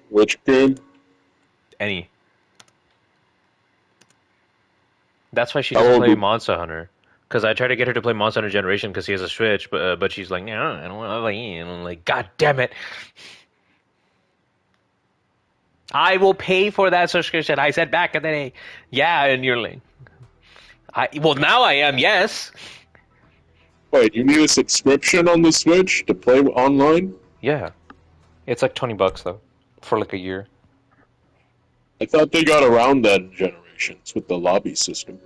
Which game? Any. That's why she How doesn't old play is Monster Hunter. Because I tried to get her to play Monster Hunter Generation because she has a Switch, but she's like, no, I don't want to play. And I'm like, God damn it! I will pay for that subscription. I said back in the day, yeah, and you're like, well, now I am, yes, Wait, you need a subscription on the Switch to play online? yeah. It's like $20 though, for like a year. I thought they got around that in Generations with the lobby system.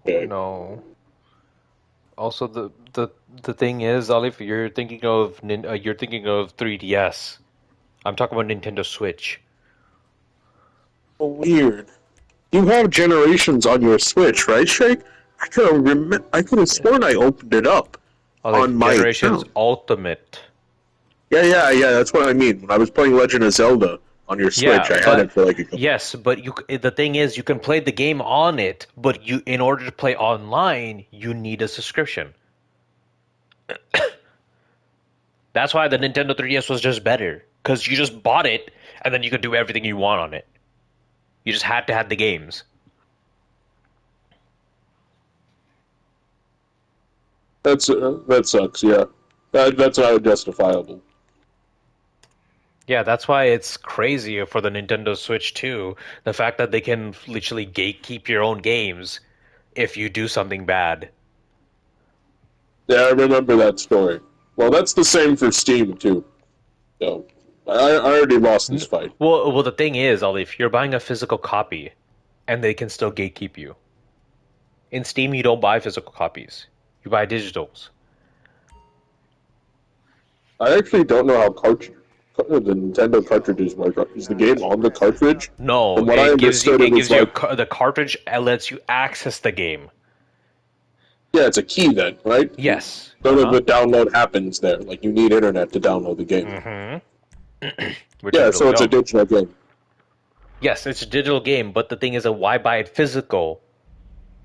Okay. No. Also, the thing is, Olive, you're thinking of 3DS. I'm talking about Nintendo Switch. Oh, weird. You have Generations on your Switch, right, Shake? I could have sworn I opened it up on Olive, my Generations account. Ultimate. Yeah. That's what I mean. When I was playing Legend of Zelda on your Yeah, Switch, I had but it for like a couple. yes, but the thing is, you can play the game on it, but in order to play online, you need a subscription. That's why the Nintendo 3DS was just better, because you just bought it and then you could do everything you want on it. You just had to have the games. That sucks. Yeah, that's not justifiable. Yeah, that's why it's crazy for the Nintendo Switch too. The fact that they can literally gatekeep your own games if you do something bad. Yeah, I remember that story. Well, that's the same for Steam too. So I already lost this fight. Well, the thing is, Ollie, if you're buying a physical copy, and they can still gatekeep you. In Steam, you don't buy physical copies; you buy digitals. I actually don't know how the Nintendo cartridges work. Is the game on the cartridge? No, From what I it gives you understood, it it was gives you like, the cartridge and lets you access the game. yeah, it's a key then, right? Yes. So that Uh-huh. the download happens there. Like you need internet to download the game. Mm-hmm. Which you Yeah, really so it's a don't. digital game. Yes, it's a digital game, but the thing is, why buy it physical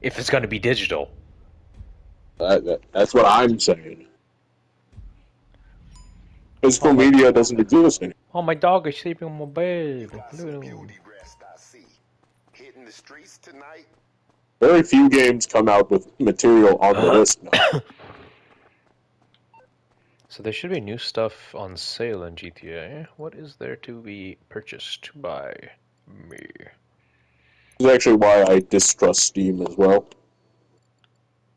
if it's going to be digital? That's what I'm saying. Oh Physical my! media doesn't exist anymore. Oh, my dog is sleeping on my bed. Got Look at some him. beauty rest, I see. Hitting the streets tonight. Very few games come out with material on the disc now. So there should be new stuff on sale in GTA. What is there to be purchased by me? This is actually why I distrust Steam as well.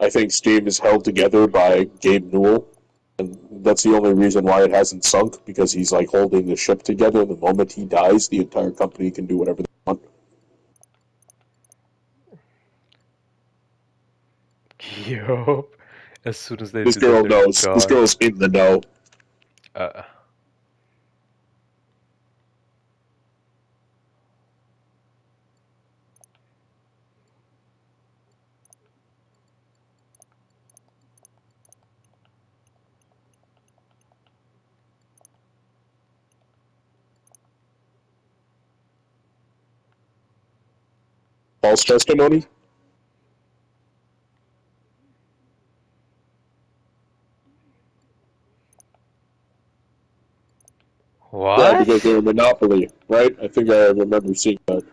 I think Steam is held together by Gabe Newell, and that's the only reason why it hasn't sunk because he's like holding the ship together. The moment he dies, the entire company can do whatever they want. Yup. As soon as they This do that, girl they're knows. This gone. girl's in the know. Uh, False testimony? Yeah, because what? they're a monopoly, right? I think I remember seeing that.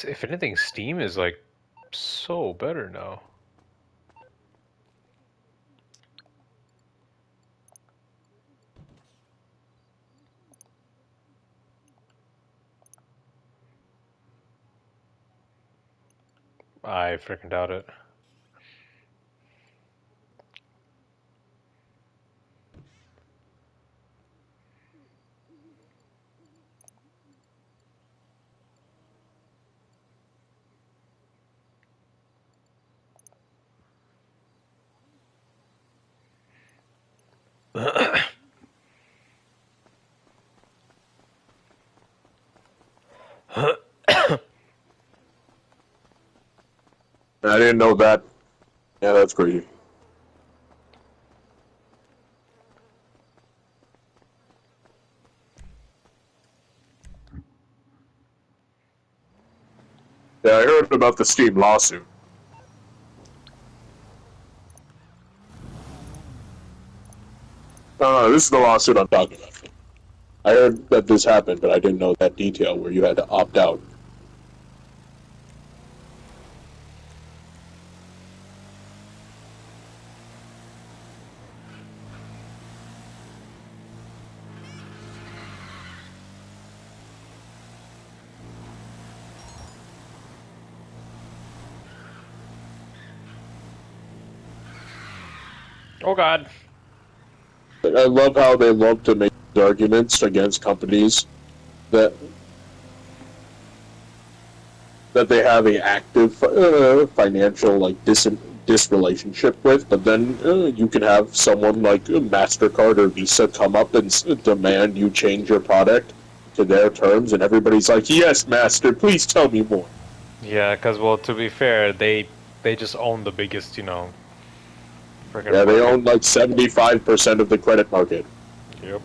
If anything, Steam is like so better now. I freaking doubt it. I didn't know that. Yeah, that's crazy. Yeah, I heard about the Steam lawsuit. This is the lawsuit I'm talking about. I heard that this happened, but I didn't know that detail where you had to opt out. Oh God. I love how they love to make arguments against companies that they have a active financial disrelationship with, but then you can have someone like MasterCard or Visa come up and demand you change your product to their terms, and everybody's like, "Yes, Master, please tell me more." Yeah, because well, to be fair, they just own the biggest, freaking Yeah, they market. own like 75% of the credit market. Yep.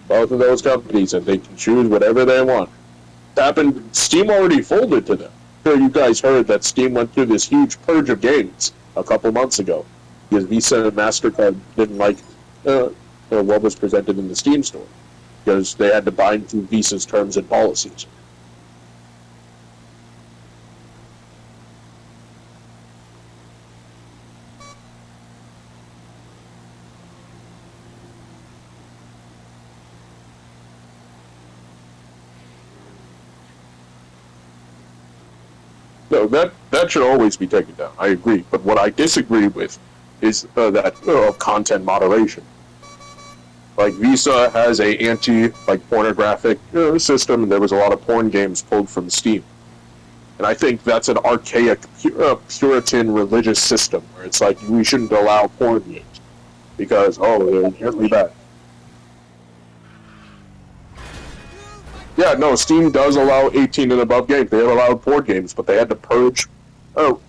Both of those companies, and they can choose whatever they want. It happened. Steam already folded to them. I'm sure you guys heard that Steam went through this huge purge of games a couple months ago because Visa and Mastercard didn't like what was presented in the Steam store because they had to bind to Visa's terms and policies. No, that should always be taken down. I agree, but what I disagree with is that of content moderation. Like Visa has a pornographic system, and there was a lot of porn games pulled from Steam. And I think that's an archaic Puritan religious system where it's like we shouldn't allow porn games because they're inherently bad. Yeah, no, Steam does allow 18 and above games. They allowed board games, but they had to purge. Oh.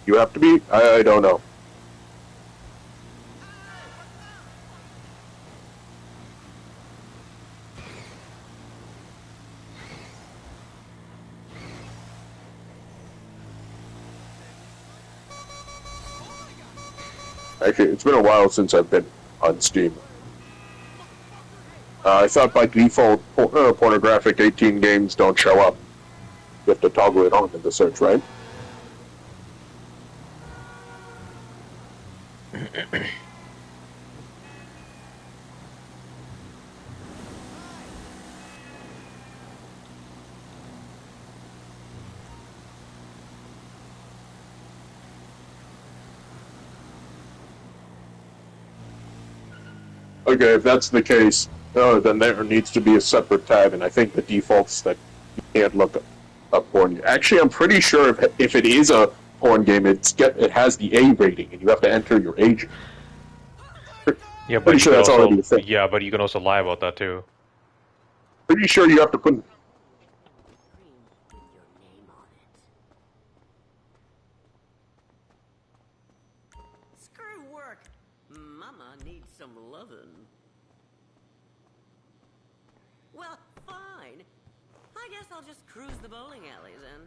You have to be? I don't know. Actually, it's been a while since I've been on Steam. I thought by default pornographic 18 games don't show up. You have to toggle it on in the search, right? Okay, if that's the case, then there needs to be a separate tab, and I think the default's that you can't look up porn. Actually, I'm pretty sure if it is a porn game, it has the A rating, and you have to enter your age. Yeah, but pretty sure that's already a thing. Yeah, but you can also lie about that too. Pretty sure you have to put. Screw work. Mama needs some lovin'. Well, fine. I guess I'll just cruise the bowling alleys then.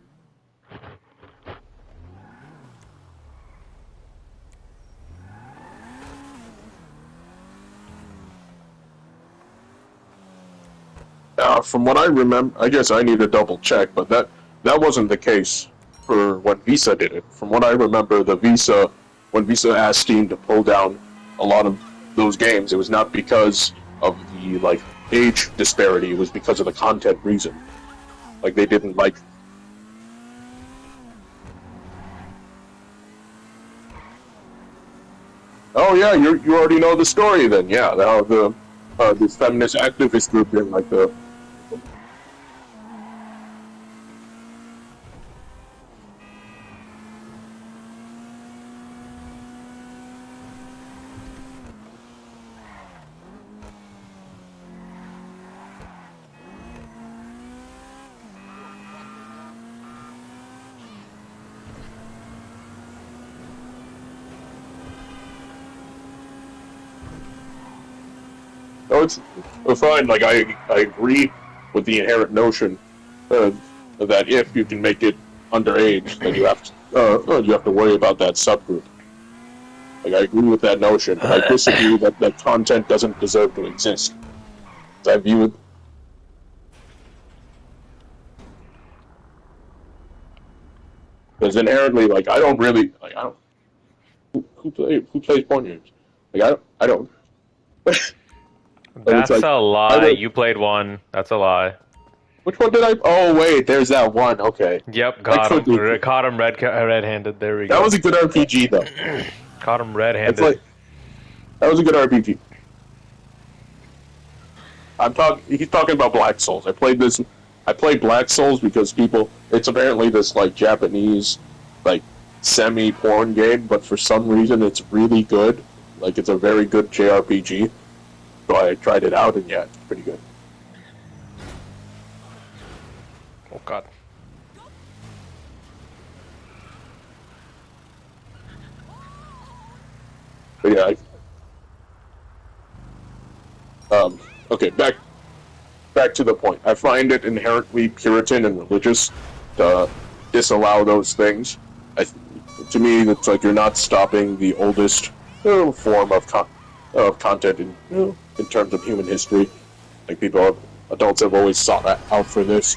From what I remember, I guess I need to double check, but that wasn't the case for when Visa did it. From what I remember, when Visa asked Steam to pull down a lot of those games, it was not because of the age disparity. It was because of the content reason. Like they didn't like. Oh yeah, you already know the story then. Yeah, this feminist activist group didn't like the. No, it's fine. Like I agree with the inherent notion that if you can make it underage, then you have to worry about that subgroup. Like, I agree with that notion, but I disagree that that content doesn't deserve to exist. I view it. Because inherently, like, I don't really like. I don't. Who plays porn games? Like, I don't. It's That's like, a lie. You played one. That's a lie. which one did I? Oh wait, there's that one. Okay, Yep, I got could him. be. Caught him red-handed. There we That go. was a good RPG though. Caught him It's red-handed. like that was a good RPG. He's talking about Black Souls. I played this. I played Black Souls because people. It's apparently this like Japanese, like semi-porn game, but for some reason it's really good. Like it's a very good JRPG. So I tried it out, and yeah, it's pretty good. Oh god. But yeah. Okay, back to the point. I find it inherently Puritan and religious to disallow those things. To me, it's like you're not stopping the oldest form of content in terms of human history. Like adults have always sought out for this.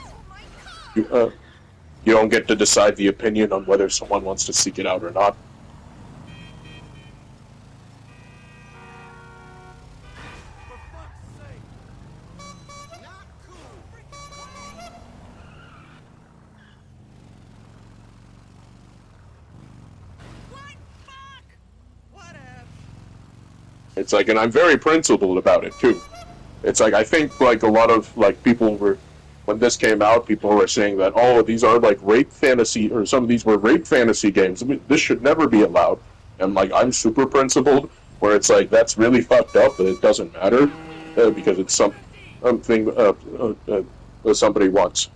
You don't get to decide the opinion on whether someone wants to seek it out or not. It's like, and I'm very principled about it too. It's like I think like a lot of like people were when this came out, people were saying that these are like rape fantasy or some of these were rape fantasy games. I mean, this should never be allowed. And like I'm super principled, where it's like that's really fucked up, but it doesn't matter because it's something somebody wants.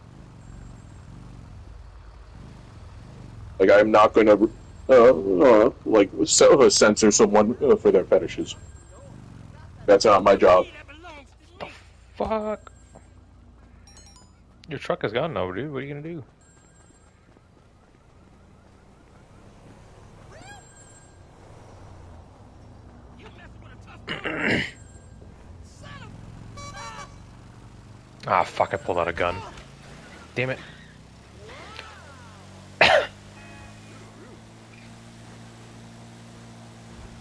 Like I'm not going to censor someone for their fetishes. That's not my job. Fuck. Your truck is gone now, dude. What are you gonna do? Ah, fuck, I pulled out a gun. Damn it.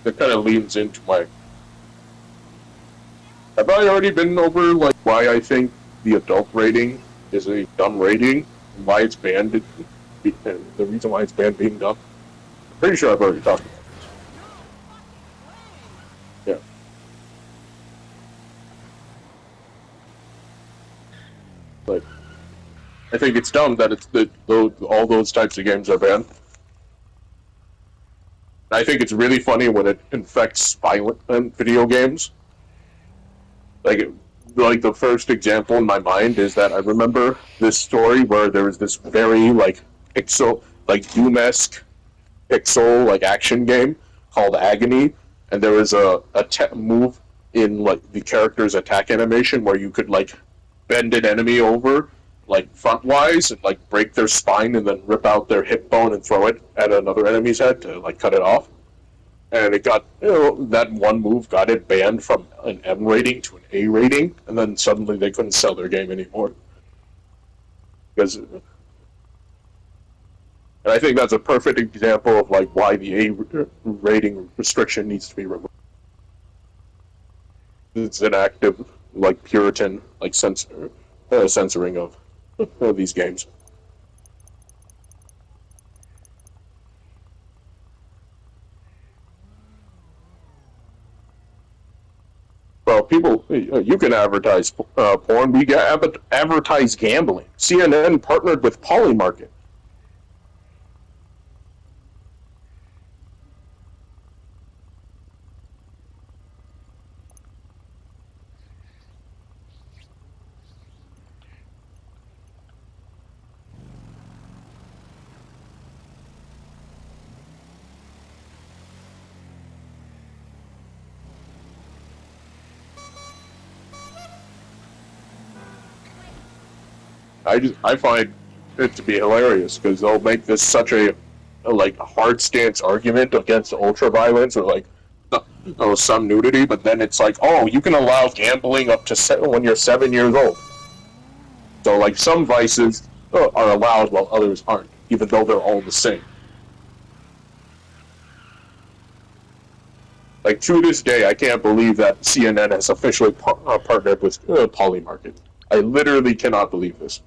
That kind of leans into my. Have I already been over like why I think the adult rating is a dumb rating and why it's banned? The reason why it's banned being dumb. I'm pretty sure I've already talked about this. Yeah. Like, I think it's dumb that all those types of games are banned. I think it's really funny when it infects violent video games. Like the first example in my mind is that I remember this story where there was this very like pixel, like Doom-esque pixel like action game called Agony, and there was a move in like the character's attack animation where you could like bend an enemy over like frontwise and like break their spine and then rip out their hip bone and throw it at another enemy's head to like cut it off. And it got that one move got it banned from an M rating to an A rating, and then suddenly they couldn't sell their game anymore. Because, and I think that's a perfect example of like why the A rating restriction needs to be removed. It's an active, like Puritan, like censoring of these games. Well, people, you can advertise porn. We advertise gambling. CNN partnered with Polymarket. I find it to be hilarious because they'll make this such a like hard stance argument against ultra violence or like some nudity, but then it's like, oh, you can allow gambling up to when you're 7 years old. So like some vices are allowed while others aren't, even though they're all the same. Like to this day, I can't believe that CNN has officially partnered with Polymarket. I literally cannot believe this.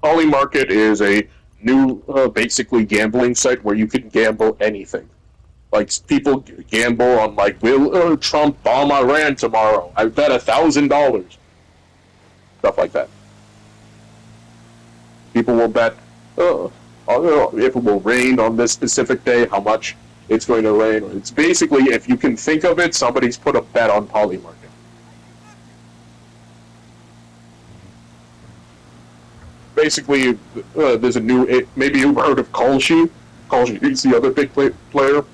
Polymarket is a new, basically gambling site where you can gamble anything. Like people gamble on like, will Trump bomb Iran tomorrow? I bet $1,000. Stuff like that. People will bet if it will rain on this specific day, how much it's going to rain. It's basically, if you can think of it, somebody's put a bet on Polymarket. Basically, there's a new, maybe you've heard of Kalshi. Kalshi is the other big player.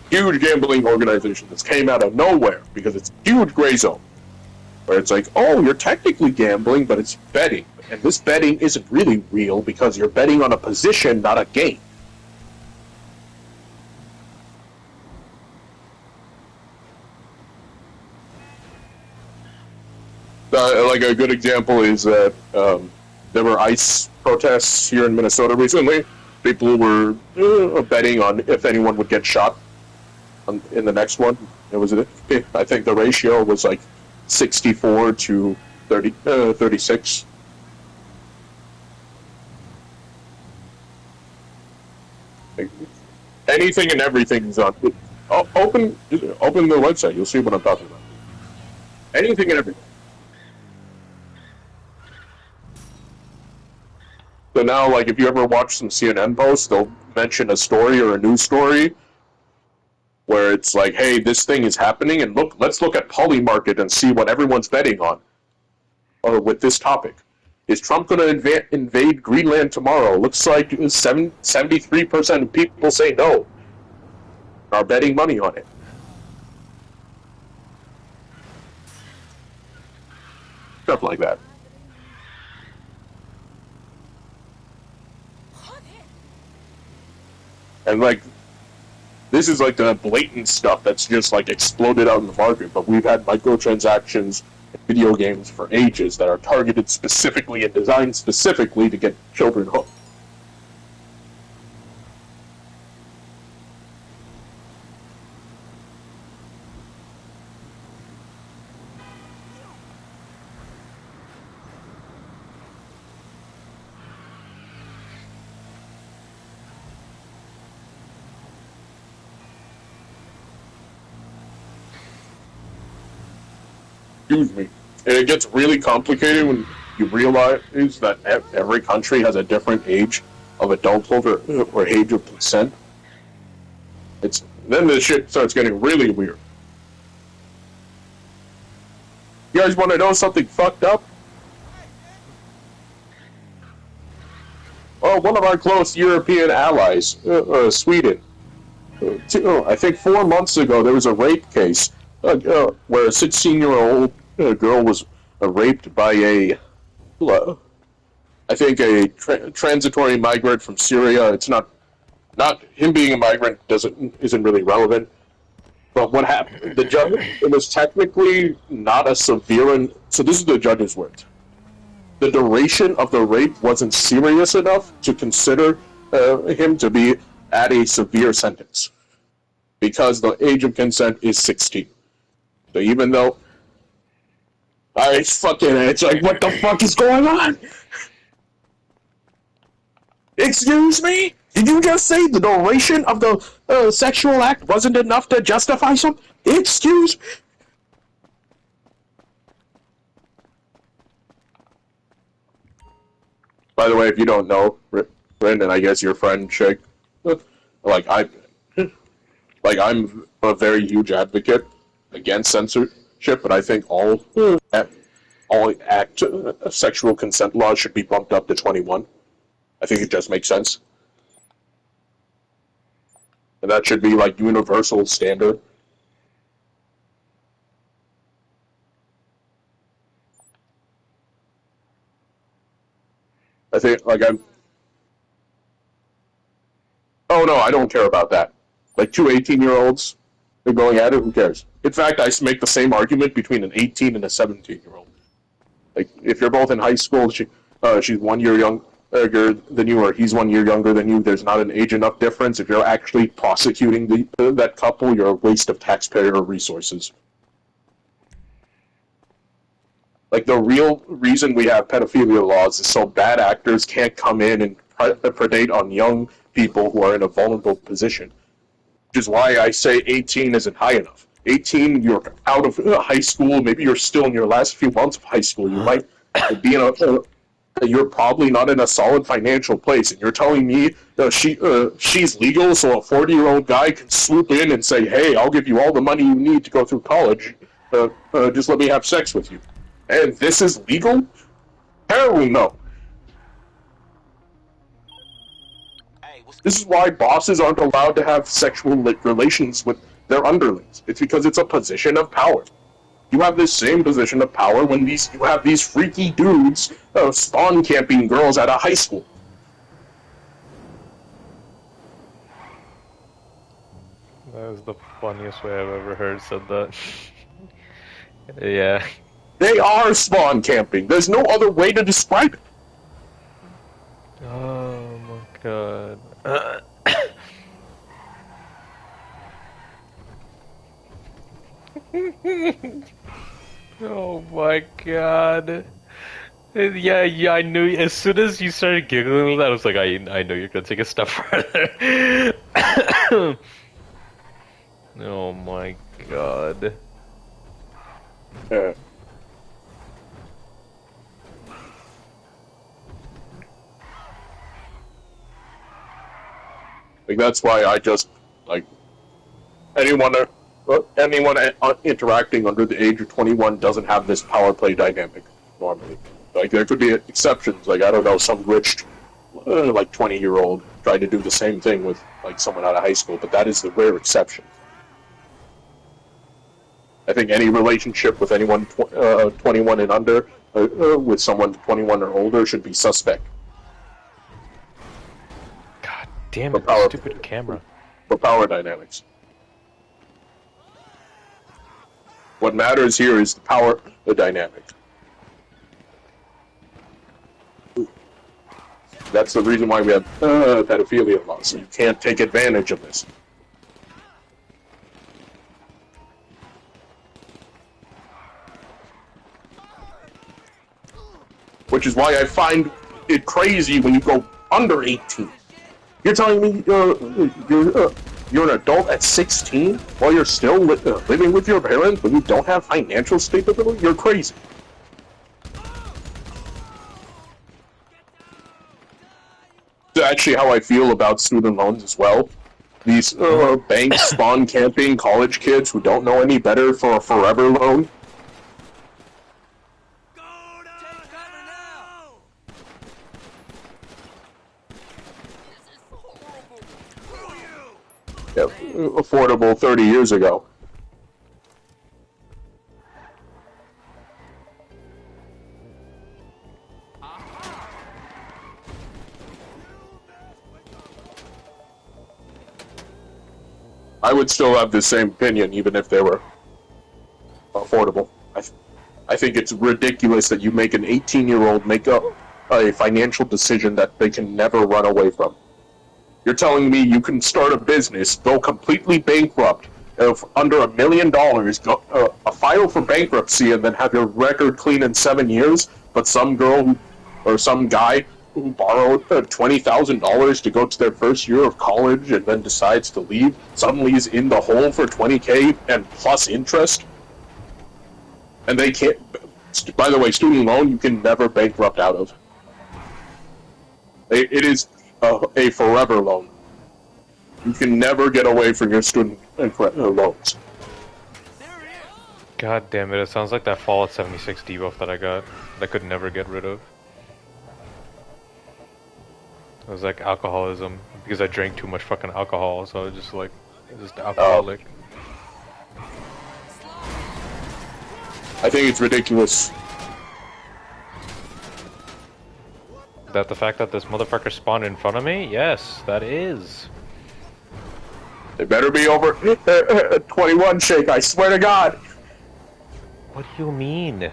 Huge gambling organization that's came out of nowhere because it's a huge gray zone. Where it's like, oh, you're technically gambling, but it's betting. And this betting isn't really real because you're betting on a position, not a game. Like a good example is that there were ICE protests here in Minnesota recently. People were betting on if anyone would get shot in the next one. It was, I think the ratio was like 64 to 36. Like, anything and everything is on. Open the website. You'll see what I'm talking about. Anything and everything. So now, like, if you ever watch some CNN posts, they'll mention a story or a news story where it's like, hey, this thing is happening, and let's look at Polymarket and see what everyone's betting on with this topic. Is Trump going to invade Greenland tomorrow? Looks like 73% of people say no. Are betting money on it. Stuff like that. And like, this is like the blatant stuff that's just like exploded out in the market, but we've had microtransactions in video games for ages that are targeted specifically and designed specifically to get children hooked. Excuse me. And it gets really complicated when you realize that every country has a different age of adulthood or age of consent. Then the shit starts getting really weird. You guys want to know something fucked up? Oh, one of our close European allies, Sweden. I think 4 months ago there was a rape case where a 16-year-old girl was raped by I think a transitory migrant from Syria. It's not him being a migrant isn't really relevant. But what happened? The judge, it was technically not a severe. So this is the judge's words. The duration of the rape wasn't serious enough to consider him to be at a severe sentence because the age of consent is 16. So even though it's like, what the fuck is going on? Excuse me? Did you just say the duration of the sexual act wasn't enough to justify something? Excuse me? By the way, if you don't know, Brandon, I guess your friend Shake, I'm a very huge advocate against censorship, but I think all sexual consent laws should be bumped up to 21. I think it just makes sense. And that should be like universal standard. I think, like, I'm. Oh no, I don't care about that. Like, two 18-year-olds, they're going at it, who cares? In fact, I make the same argument between an 18 and a 17-year-old. Like, if you're both in high school, she's 1 year younger than you, or he's 1 year younger than you, there's not an age enough difference. If you're actually prosecuting that couple, you're a waste of taxpayer resources. Like, the real reason we have pedophilia laws is so bad actors can't come in and predate on young people who are in a vulnerable position. Which is why I say 18 isn't high enough. 18, you're out of high school, maybe you're still in your last few months of high school, you might be in you're probably not in a solid financial place, and you're telling me she's legal, so a 40-year-old guy can swoop in and say, hey, I'll give you all the money you need to go through college, just let me have sex with you. And this is legal? Hell no. This is why bosses aren't allowed to have sexual relations with their underlings. It's because it's a position of power. You have this same position of power when you have these freaky dudes spawn camping girls at a high school. That was the funniest way I've ever heard said that. Yeah. They are spawn camping. There's no other way to describe it. Oh my god. Oh my god. Yeah, I knew as soon as you started giggling that, I was like, I know you're gonna take a step further. Oh my god. Like, that's why I just, like, anyone interacting under the age of 21 doesn't have this power play dynamic, normally. Like, there could be exceptions, like, I don't know, some rich, like, 20-year-old trying to do the same thing with, like, someone out of high school, but that is the rare exception. I think any relationship with anyone 21 and under, with someone 21 or older, should be suspect. God damn it, the stupid camera. For power dynamics. What matters here is the power dynamic. That's the reason why we have pedophilia laws. So you can't take advantage of this. Which is why I find it crazy when you go under 18. You're telling me you're an adult at 16 while you're still living with your parents but you don't have financial stability? You're crazy. That's actually how I feel about student loans as well. These banks spawn camping college kids who don't know any better for a forever loan. Yeah, affordable 30 years ago. I would still have the same opinion even if they were affordable. I think it's ridiculous that you make an 18-year-old make a financial decision that they can never run away from. You're telling me you can start a business, go completely bankrupt, under $1 million, file for bankruptcy, and then have your record clean in 7 years, but some girl or some guy who borrowed $20,000 to go to their first year of college and then decides to leave, suddenly is in the hole for $20K and plus interest? And they can't... By the way, student loan you can never bankrupt out of. It is a forever loan. You can never get away from your student loans. God damn it, it sounds like that Fallout 76 debuff that I got that I could never get rid of. It was like alcoholism, because I drank too much fucking alcohol, so I was just like, just alcoholic. I think it's ridiculous. That the fact that this motherfucker spawned in front of me? Yes, that is. They better be over 21, Shake, I swear to God. What do you mean?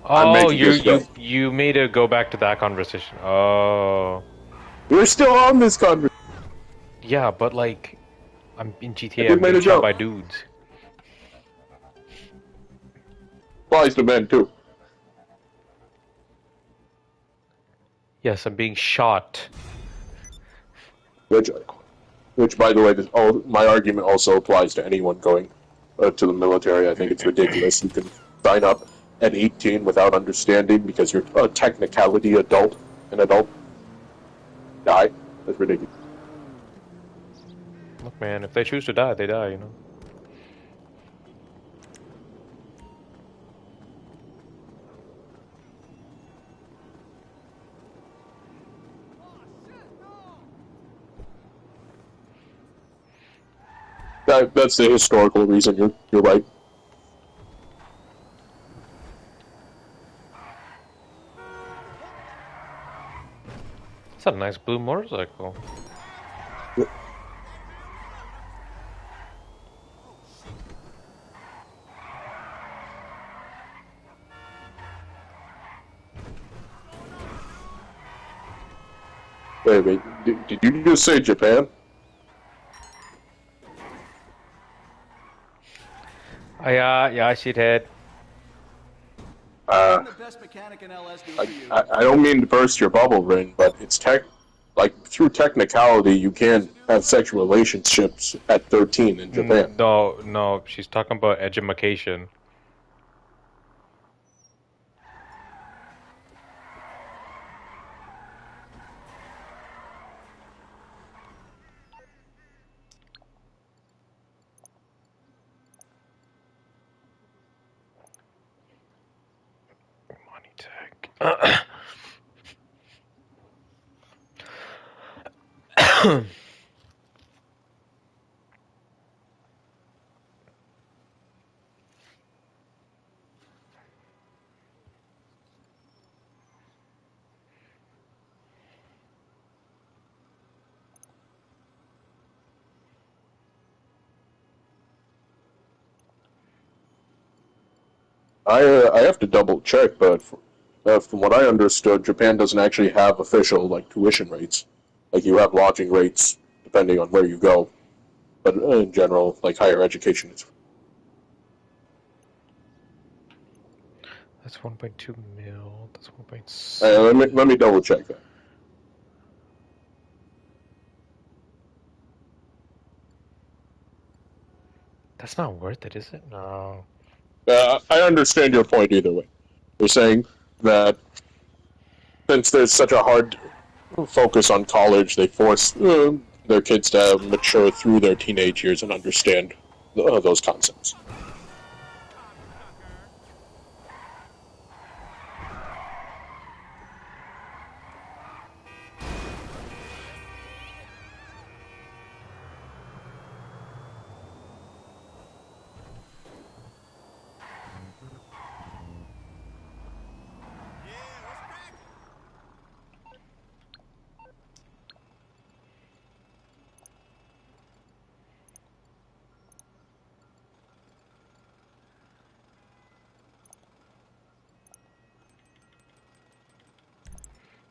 I'm Oh, making this go. you made it go back to that conversation. Oh. We're still on this conversation. Yeah, but like, I'm in GTA, We I'm made being a shot joke. by dudes. Applies to men, too. Yes, I'm being shot. Which, by the way, my argument also applies to anyone going to the military. I think it's ridiculous. You can sign up at 18 without understanding because you're a technicality adult. An adult. Die. That's ridiculous. Look, man, if they choose to die, they die, you know? That's the historical reason. You're right. It's a nice blue motorcycle. Wait. Did you just say Japan? Yeah, shithead. I don't mean to burst your bubble, Rin, but it's through technicality, you can have sexual relationships at 13 in Japan. No, she's talking about edumacation. Money tag. I have to double check, but from what I understood, Japan doesn't actually have official tuition rates. Like you have lodging rates depending on where you go, but in general, higher education is. That's 1.2 mil. That's 1.6. Let me double check that. That's not worth it, is it? No. I understand your point either way. You're saying that since there's such a hard focus on college, they force their kids to mature through their teenage years and understand those concepts.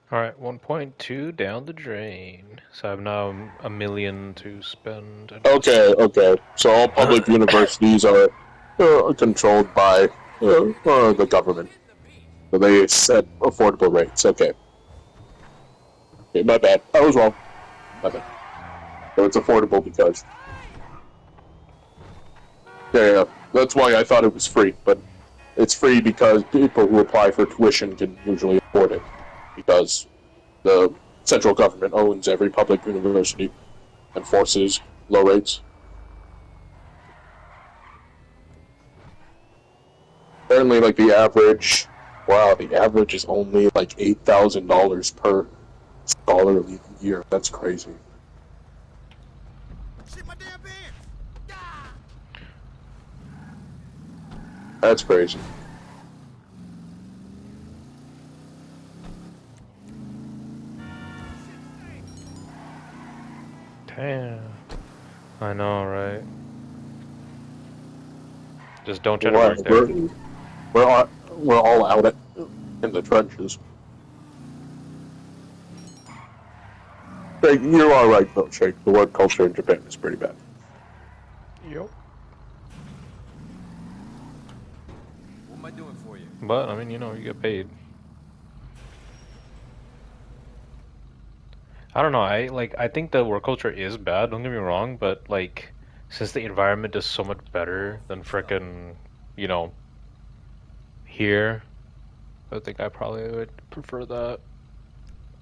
Alright, 1.2 down the drain. So I have now $1 million to spend. Okay. So all public universities are controlled by the government. So they set affordable rates. Okay, my bad. I was wrong. My bad. So it's affordable because... Yeah. That's why I thought it was free, but it's free because people who apply for tuition can usually afford it. Because the central government owns every public university and forces low rates. Apparently, the average is only $8,000 per scholarly year. That's crazy. Shit my damn pants! That's crazy. Yeah. I know, right? Just don't try to Well, work there. we're all out in the trenches. Like, you're all right though, Shake. The work culture in Japan is pretty bad. Yep. What am I doing for you? But I mean, you know, you get paid. I don't know. I think the work culture is bad. Don't get me wrong, but like, since the environment is so much better than frickin', you know, here, I think I probably would prefer that.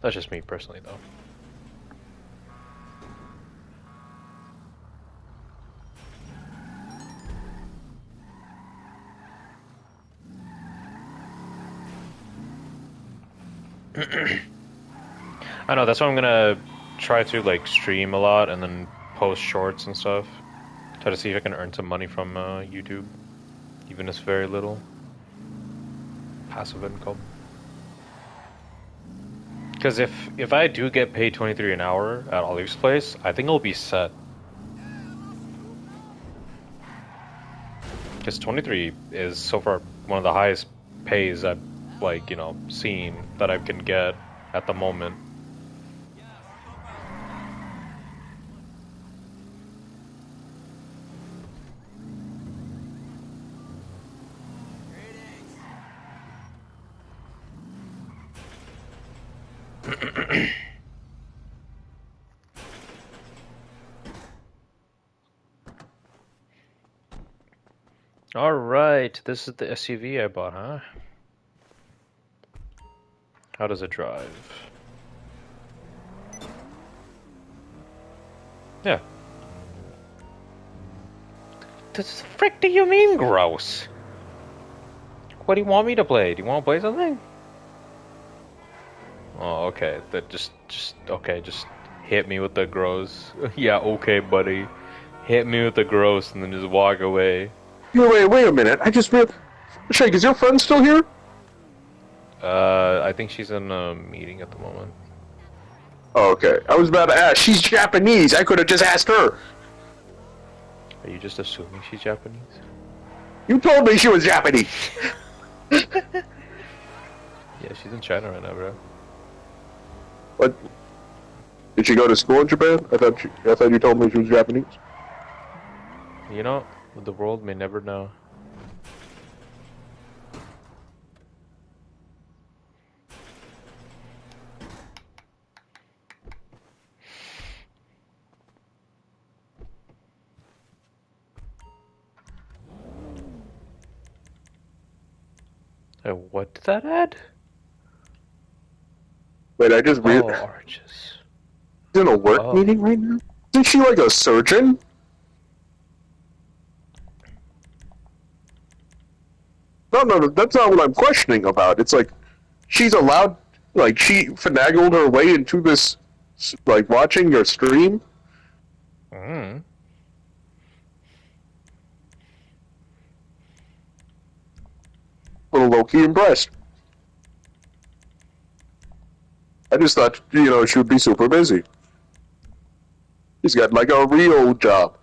That's just me personally, though. I know, that's why I'm gonna try to like stream a lot and then post shorts and stuff. Try to see if I can earn some money from YouTube, even if it's very little. Passive income. Because if I do get paid 23 an hour at Olive's place, I think it'll be set. Because 23 is so far one of the highest pays I've like, you know, seen that I can get at the moment. Alright, this is the SUV I bought, huh? How does it drive? Yeah. The frick do you mean gross? What do you want me to play? Do you want to play something? Oh, okay. That just okay, just hit me with the gross. Yeah, okay, buddy. Hit me with the gross and then just walk away. Wait a minute. I just realized. Shake, is your friend still here? I think she's in a meeting at the moment. Oh, okay. I was about to ask. She's Japanese. I could have just asked her. Are you just assuming she's Japanese? You told me she was Japanese. Yeah, she's in China right now, bro. What? Did she go to school in Japan? I thought you told me she was Japanese. You know, the world may never know. What did that add? Wait, I just Oh, realized. arches. She's in a work meeting right now? Isn't she like a surgeon? No, that's not what I'm questioning about. It's like, she's allowed, like, she finagled her way into this, like, watching your stream? Mm. A little low-key impressed. I just thought, you know, she would be super busy. She's got, like, a real job.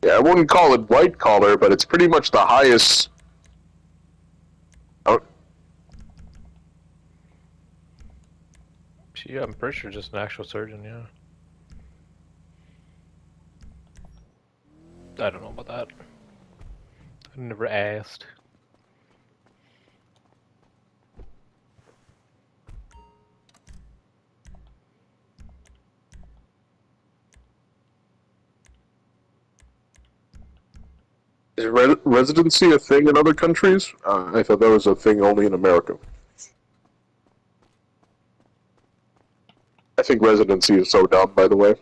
Yeah, I wouldn't call it white collar, but it's pretty much the highest. Yeah, I'm pretty sure just an actual surgeon, yeah. I don't know about that. I never asked. Is residency a thing in other countries? I thought that was a thing only in America. I think residency is so dumb, by the way.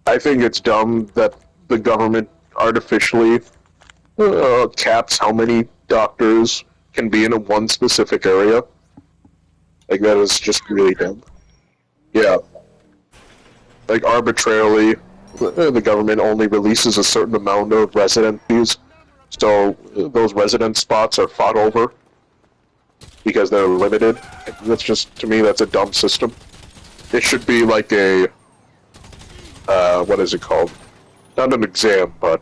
I think it's dumb that the government artificially caps how many doctors can be in one specific area. Like, that is just really dumb. Yeah. like arbitrarily, the government only releases a certain amount of residencies, so those resident spots are fought over because they're limited. That's just, to me, that's a dumb system. It should be like a, what is it called? Not an exam, but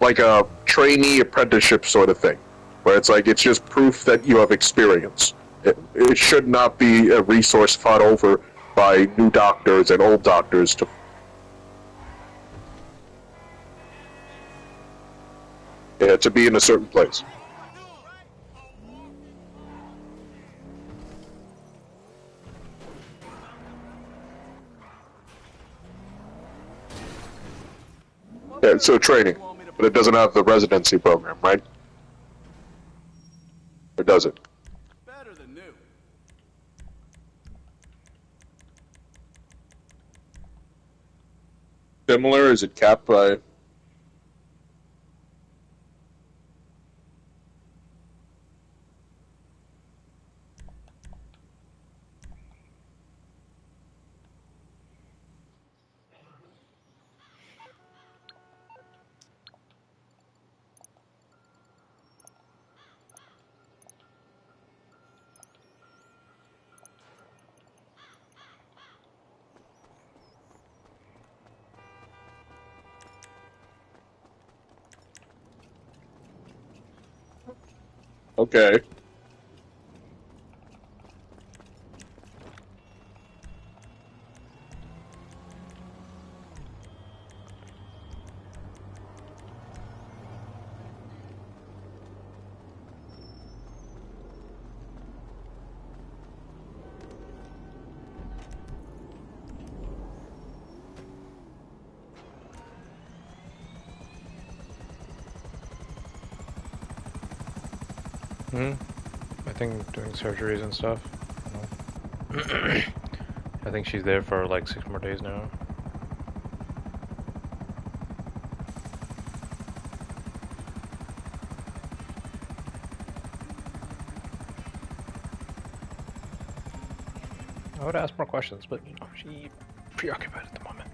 like a trainee apprenticeship sort of thing, where it's like, it's just proof that you have experience. It should not be a resource fought over by new doctors and old doctors to be in a certain place. Yeah, so training, but it doesn't have the residency program, right? Or does it? Better than new. Similar? Is it capped by... Okay. I think doing surgeries and stuff. I think she's there for like 6 more days now. I would ask more questions, but you know, she's preoccupied at the moment.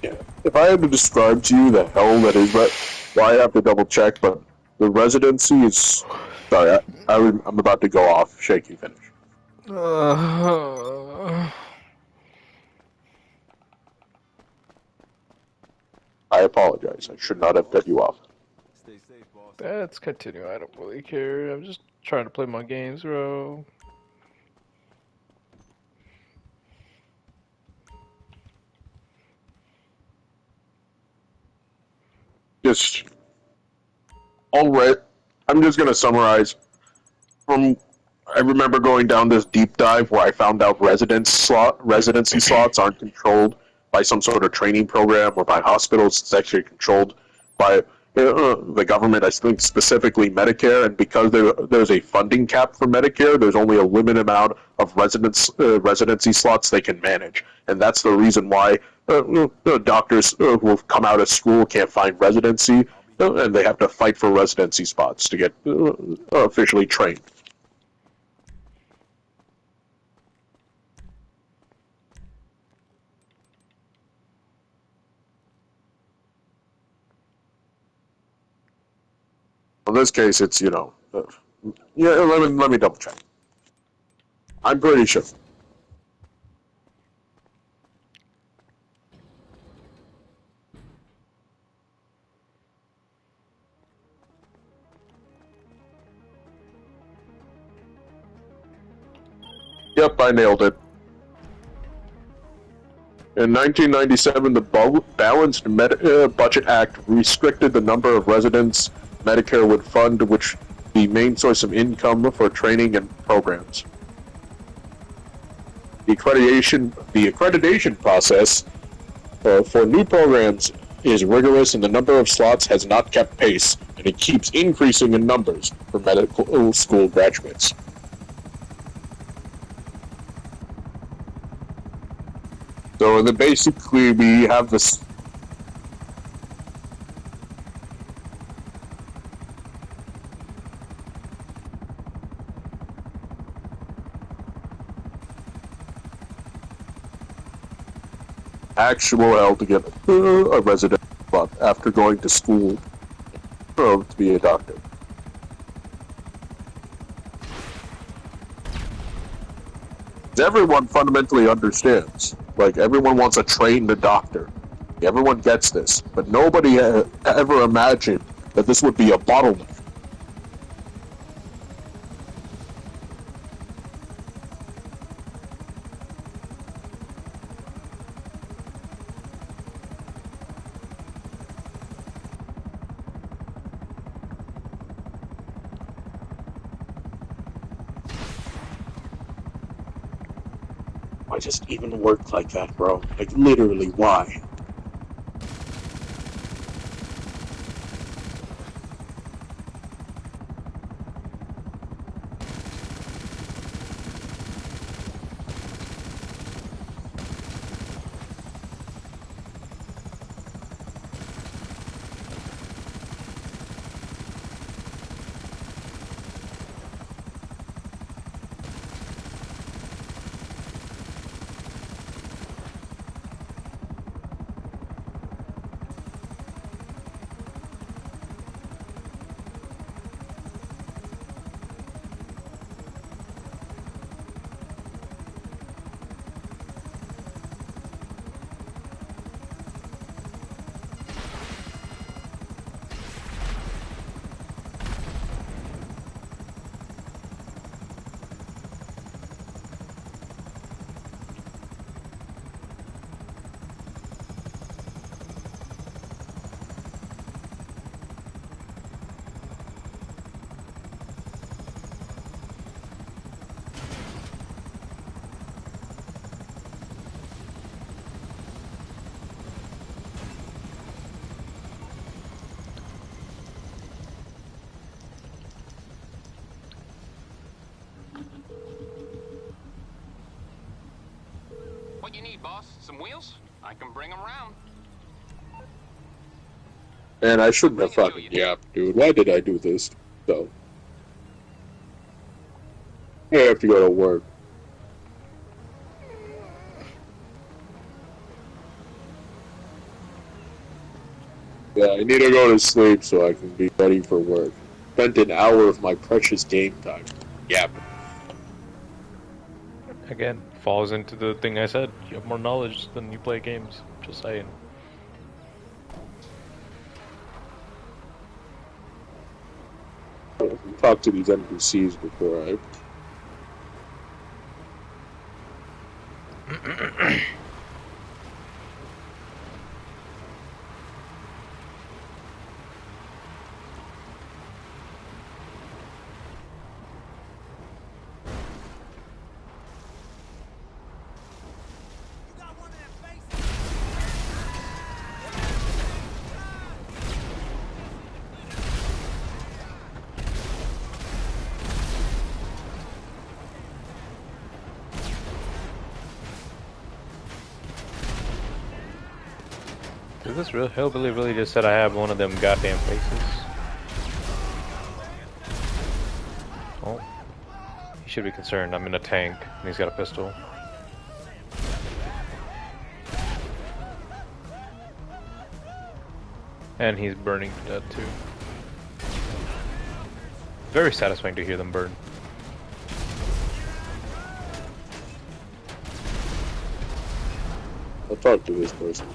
Yeah. If I had to describe to you the hell that is, well, I have to double check, but the residency is... Sorry, I'm about to go off. Shaky finish. I apologize. I should not have cut you off. Stay safe, boss. Let's continue. I don't really care. I'm just trying to play my games, bro. Just... All right. I'm just going to summarize. I remember going down this deep dive where I found out residency slots aren't controlled by some sort of training program or by hospitals. It's actually controlled by the government, I think specifically Medicare, and because there's a funding cap for Medicare, there's only a limited amount of residency slots they can manage. And that's the reason why doctors who have come out of school can't find residency, and they have to fight for residency spots to get officially trained. In this case, it's, yeah, let me double check. I'm pretty sure. Yep, I nailed it. In 1997, the Balanced Budget Act restricted the number of residents Medicare would fund, which the main source of income for training and programs. The accreditation process for new programs is rigorous, and the number of slots has not kept pace, and it keeps increasing in numbers for medical school graduates. So then basically we have this... actual hell to get a resident spot after going to school to be a doctor. Everyone fundamentally understands. Like, everyone wants a trained doctor. Everyone gets this. But nobody ever imagined that this would be a bottleneck. Why just even work like that, bro? Like, literally, why? What you need, boss? Some wheels? I can bring them round. And I shouldn't have fucking yapped, dude. Why did I do this? So. I have to go to work. Yeah, I need to go to sleep so I can be ready for work. Spent an hour of my precious game time. Yep. Again, falls into the thing I said. You have more knowledge than you play games. Just saying. Talk to these NPCs before I... Is this real? Hillbilly really just said I have one of them goddamn faces. Oh. He should be concerned. I'm in a tank, and he's got a pistol. And he's burning to death, too. Very satisfying to hear them burn. I'll talk to this person.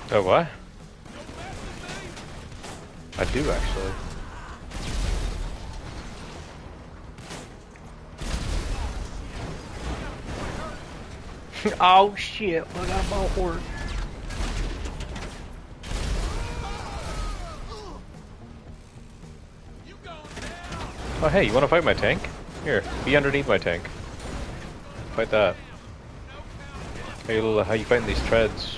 Oh, what? I do, actually. Oh, shit. Look at my horse. Oh, hey, you want to fight my tank? Here, be underneath my tank. Fight that. Hey, how you fighting these treads?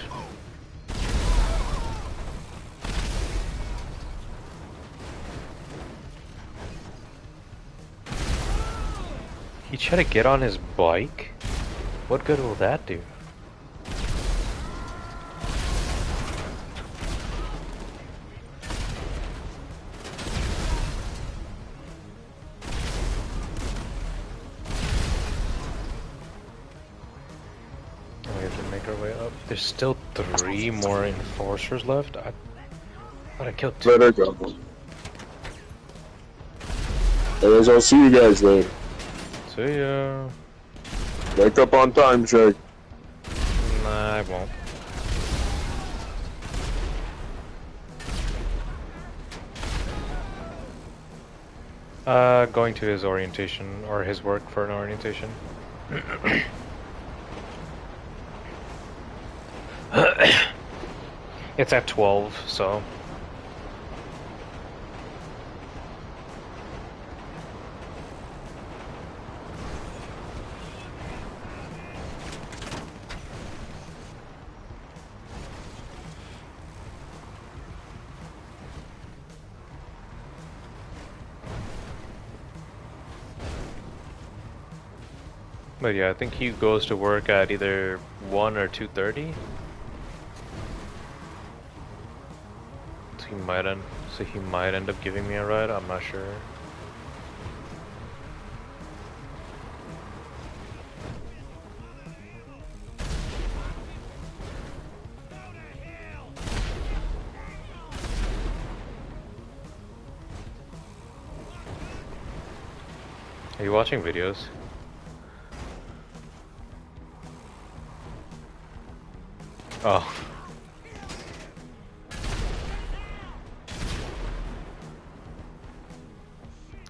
He tried to get on his bike? What good will that do? our way up. There's still 3 more enforcers left. I thought I killed 2. Better go. Anyways, I'll see you guys there. See ya. Wake up on time, Shay. Nah, I won't. Going to his orientation, or his work for an orientation. It's at 12, so... But yeah, I think he goes to work at either 1 or 2:30. So he might end up giving me a ride, I'm not sure. Are you watching videos? Oh.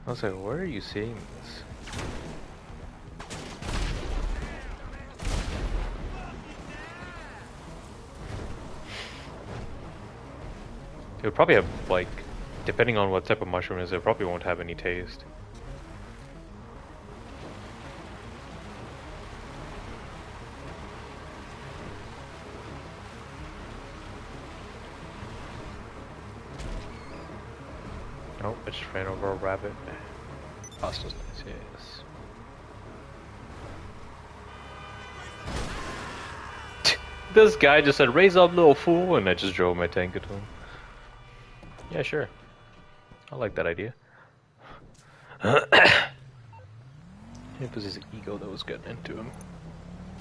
I was like, where are you seeing this? It would probably have, like, depending on what type of mushroom it is, it probably won't have any taste. Nope, I just ran over a rabbit. Pasta's nice, yes. This guy just said, raise up, little fool, and I just drove my tank into him. Yeah, sure. I like that idea. It was his ego that was getting into him.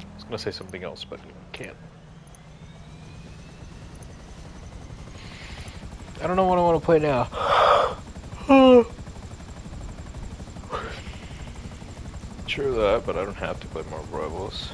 I was gonna say something else, but can't. I don't know what I want to play now. True that, but I don't have to play more Rivals.